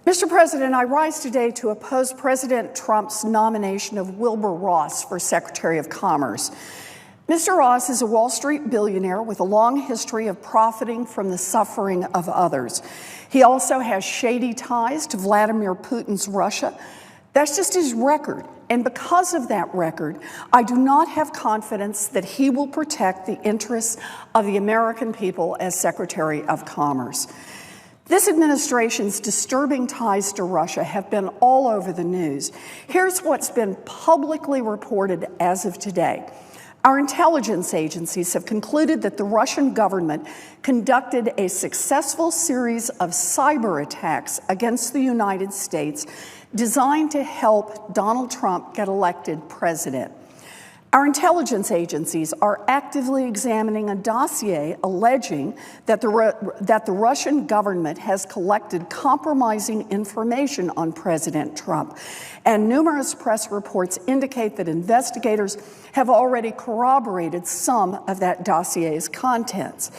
Mr. President, I rise today to oppose President Trump's nomination of Wilbur Ross for Secretary of Commerce. Mr. Ross is a Wall Street billionaire with a long history of profiting from the suffering of others. He also has shady ties to Vladimir Putin's Russia. That's just his record. And because of that record, I do not have confidence that he will protect the interests of the American people as Secretary of Commerce. This administration's disturbing ties to Russia have been all over the news. Here's what's been publicly reported as of today. Our intelligence agencies have concluded that the Russian government conducted a successful series of cyber attacks against the United States designed to help Donald Trump get elected president. Our intelligence agencies are actively examining a dossier alleging that the Russian government has collected compromising information on President Trump. And numerous press reports indicate that investigators have already corroborated some of that dossier's contents.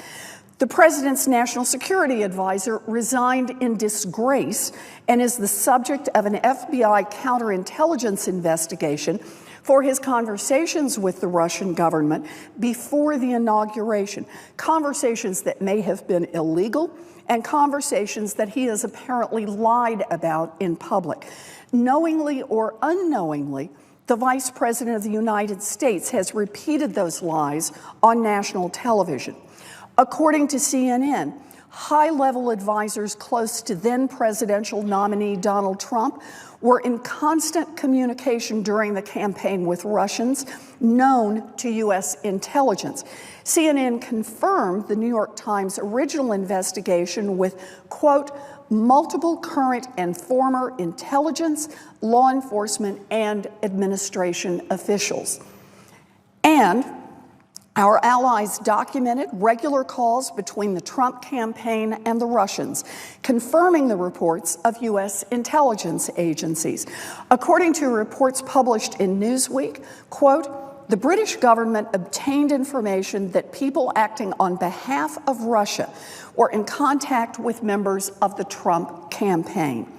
The president's national security advisor resigned in disgrace and is the subject of an FBI counterintelligence investigation for his conversations with the Russian government before the inauguration, conversations that may have been illegal and conversations that he has apparently lied about in public. Knowingly or unknowingly, the Vice President of the United States has repeated those lies on national television. According to CNN, high-level advisors close to then-presidential nominee Donald Trump were in constant communication during the campaign with Russians known to U.S. intelligence. CNN confirmed the New York Times' original investigation with, quote, multiple current and former intelligence, law enforcement, and administration officials. And our allies documented regular calls between the Trump campaign and the Russians, confirming the reports of U.S. intelligence agencies. According to reports published in Newsweek, quote, the British government obtained information that people acting on behalf of Russia were in contact with members of the Trump campaign.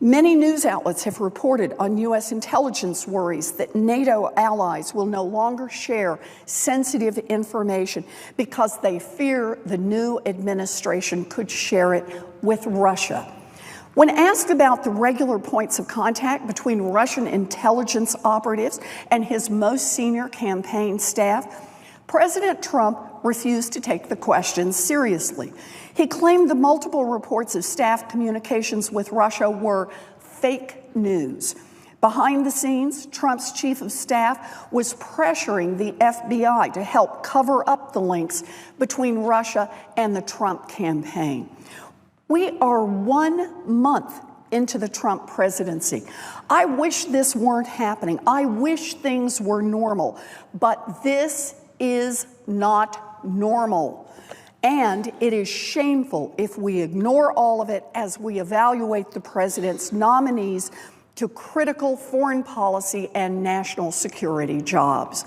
Many news outlets have reported on U.S. intelligence worries that NATO allies will no longer share sensitive information because they fear the new administration could share it with Russia. When asked about the regular points of contact between Russian intelligence operatives and his most senior campaign staff, President Trump refused to take the questions seriously. He claimed the multiple reports of staff communications with Russia were fake news. Behind the scenes, Trump's chief of staff was pressuring the FBI to help cover up the links between Russia and the Trump campaign. We are 1 month into the Trump presidency. I wish this weren't happening. I wish things were normal, but this is not normal. And it is shameful if we ignore all of it as we evaluate the president's nominees to critical foreign policy and national security jobs.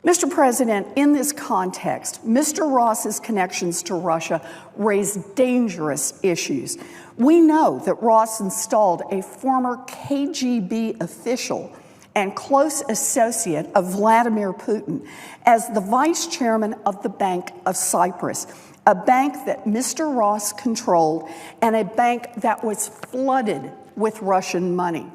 Mr. President, in this context, Mr. Ross's connections to Russia raise dangerous issues. We know that Ross installed a former KGB official and close associate of Vladimir Putin as the vice chairman of the Bank of Cyprus, a bank that Mr. Ross controlled and a bank that was flooded with Russian money.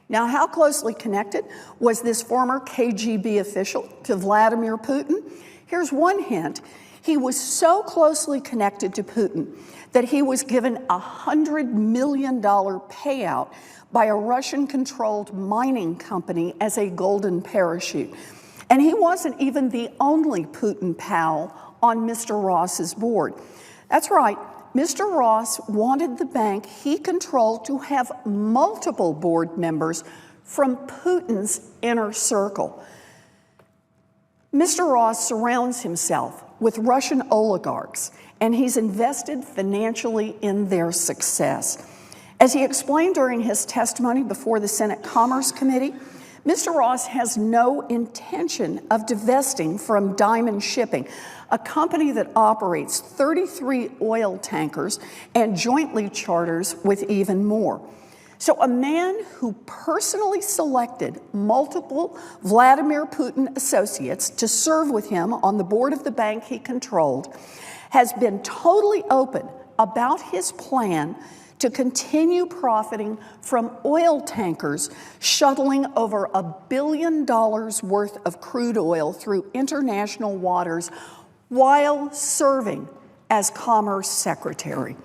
Now, how closely connected was this former KGB official to Vladimir Putin? Here's one hint. He was so closely connected to Putin that he was given a $100 million payout by a Russian-controlled mining company as a golden parachute. And he wasn't even the only Putin pal on Mr. Ross's board. That's right, Mr. Ross wanted the bank he controlled to have multiple board members from Putin's inner circle. Mr. Ross surrounds himself with Russian oligarchs, and he's invested financially in their success. As he explained during his testimony before the Senate Commerce Committee, Mr. Ross has no intention of divesting from Diamond Shipping, a company that operates 33 oil tankers and jointly charters with even more. So a man who personally selected multiple Vladimir Putin associates to serve with him on the board of the bank he controlled has been totally open about his plan to continue profiting from oil tankers shuttling over $1 billion worth of crude oil through international waters while serving as Commerce Secretary.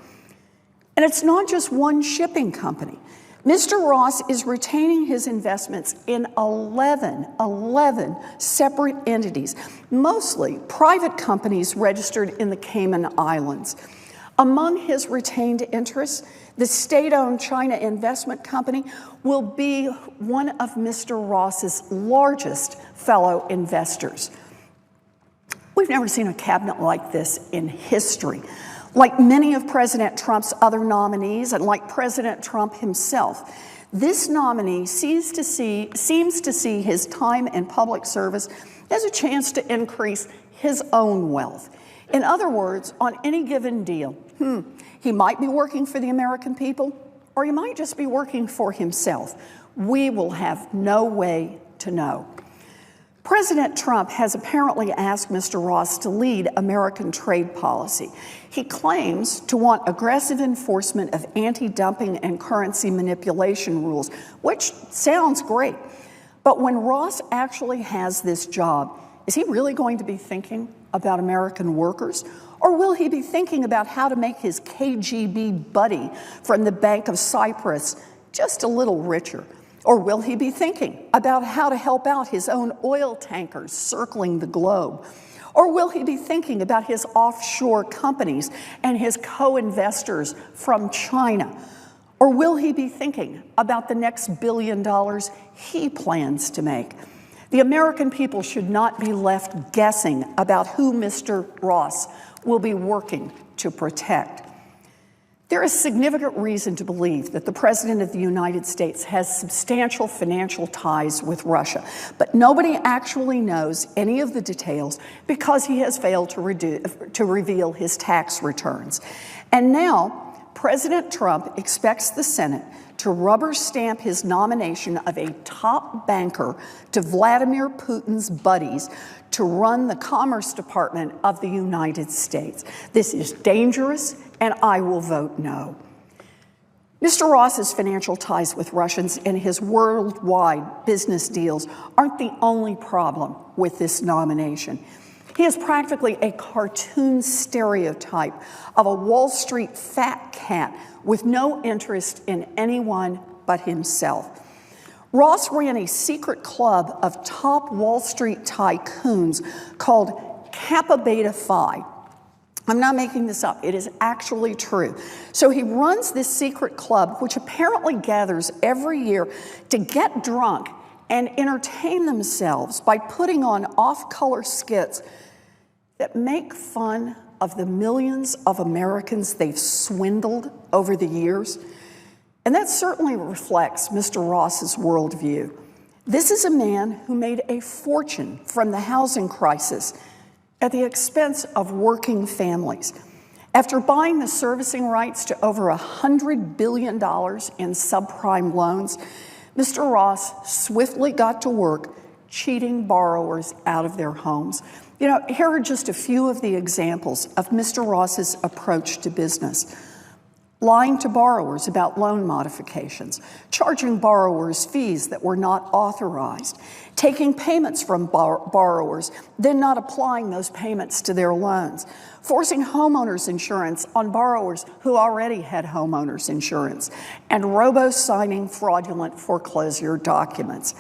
And it's not just one shipping company. Mr. Ross is retaining his investments in 11 separate entities, mostly private companies registered in the Cayman Islands. Among his retained interests, the state-owned China Investment Company will be one of Mr. Ross's largest fellow investors. We've never seen a cabinet like this in history. Like many of President Trump's other nominees, and like President Trump himself, this nominee seems to see his time in public service as a chance to increase his own wealth. In other words, on any given deal, he might be working for the American people, or he might just be working for himself. We will have no way to know. President Trump has apparently asked Mr. Ross to lead American trade policy. He claims to want aggressive enforcement of anti-dumping and currency manipulation rules, which sounds great. But when Ross actually has this job, is he really going to be thinking about American workers? Or will he be thinking about how to make his KGB buddy from the Bank of Cyprus just a little richer? Or will he be thinking about how to help out his own oil tankers circling the globe? Or will he be thinking about his offshore companies and his co-investors from China? Or will he be thinking about the next $1 billion he plans to make? The American people should not be left guessing about who Mr. Ross will be working to protect. There is significant reason to believe that the President of the United States has substantial financial ties with Russia, but nobody actually knows any of the details because he has failed to reveal his tax returns. And now, President Trump expects the Senate to rubber stamp his nomination of a top banker to Vladimir Putin's buddies to run the Commerce Department of the United States. This is dangerous, and I will vote no. Mr. Ross's financial ties with Russians and his worldwide business deals aren't the only problem with this nomination. He is practically a cartoon stereotype of a Wall Street fat cat with no interest in anyone but himself. Ross ran a secret club of top Wall Street tycoons called Kappa Beta Phi. I'm not making this up. It is actually true. So he runs this secret club, which apparently gathers every year to get drunk and entertain themselves by putting on off-color skits that make fun of the millions of Americans they've swindled over the years. And that certainly reflects Mr. Ross's worldview. This is a man who made a fortune from the housing crisis at the expense of working families. After buying the servicing rights to over $100 billion in subprime loans, Mr. Ross swiftly got to work cheating borrowers out of their homes. You know, here are just a few of the examples of Mr. Ross's approach to business. Lying to borrowers about loan modifications, charging borrowers fees that were not authorized, taking payments from borrowers, then not applying those payments to their loans, forcing homeowners insurance on borrowers who already had homeowners insurance, and robo-signing fraudulent foreclosure documents.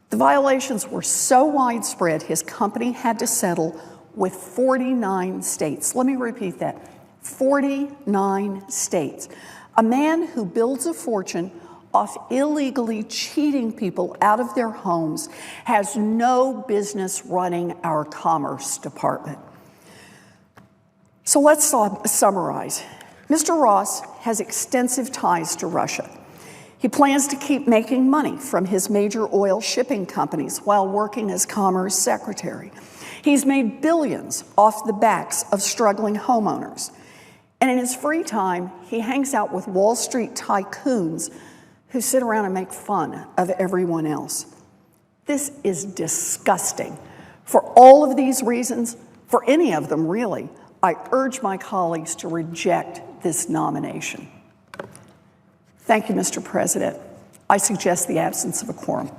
The violations were so widespread, his company had to settle with 49 states. Let me repeat that. 49 states. A man who builds a fortune off illegally cheating people out of their homes has no business running our Commerce Department. So let's summarize. Mr. Ross has extensive ties to Russia. He plans to keep making money from his major oil shipping companies while working as Commerce Secretary. He's made billions off the backs of struggling homeowners. And in his free time, he hangs out with Wall Street tycoons who sit around and make fun of everyone else. This is disgusting. For all of these reasons, for any of them really, I urge my colleagues to reject this nomination. Thank you, Mr. President. I suggest the absence of a quorum.